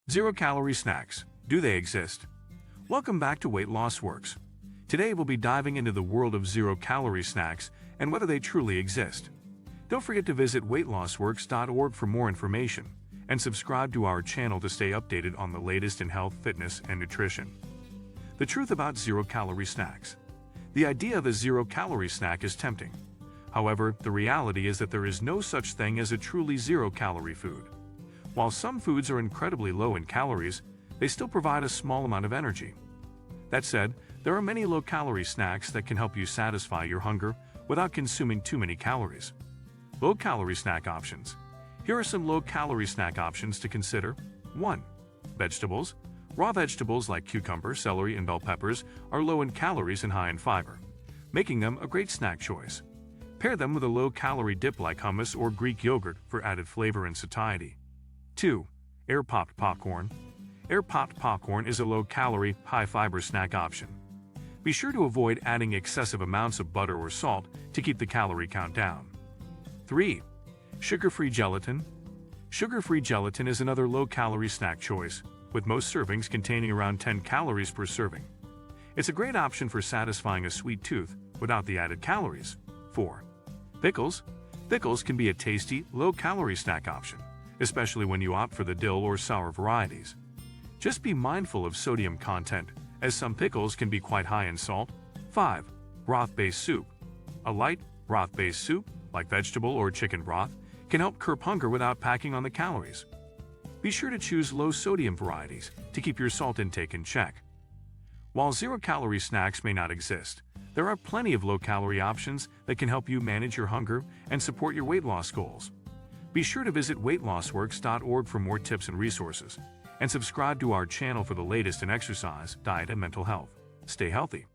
Zero-calorie snacks. Do they exist? Welcome back to Weight Loss Works. Today we'll be diving into the world of zero-calorie snacks and whether they truly exist. Don't forget to visit weightlossworks.org for more information and subscribe to our channel to stay updated on the latest in health, fitness, and nutrition. The truth about zero-calorie snacks. The idea of a zero-calorie snack is tempting. However, the reality is that there is no such thing as a truly zero-calorie food. While some foods are incredibly low in calories, they still provide a small amount of energy. That said, there are many low-calorie snacks that can help you satisfy your hunger without consuming too many calories. Low-calorie snack options. Here are some low-calorie snack options to consider. 1. Vegetables. Raw vegetables like cucumber, celery, and bell peppers are low in calories and high in fiber, making them a great snack choice. Pair them with a low-calorie dip like hummus or Greek yogurt for added flavor and satiety. 2. Air-popped popcorn. Air-popped popcorn is a low-calorie, high-fiber snack option. Be sure to avoid adding excessive amounts of butter or salt to keep the calorie count down. 3. Sugar-free gelatin. Sugar-free gelatin is another low-calorie snack choice, with most servings containing around 10 calories per serving. It's a great option for satisfying a sweet tooth without the added calories. 4. Pickles. Pickles can be a tasty, low-calorie snack option, especially when you opt for the dill or sour varieties. Just be mindful of sodium content, as some pickles can be quite high in salt. 5. Broth-based soup. A light, broth-based soup, like vegetable or chicken broth, can help curb hunger without packing on the calories. Be sure to choose low-sodium varieties to keep your salt intake in check. While zero-calorie snacks may not exist, there are plenty of low-calorie options that can help you manage your hunger and support your weight loss goals. Be sure to visit weightlossworks.org for more tips and resources, and subscribe to our channel for the latest in exercise, diet, and mental health. Stay healthy.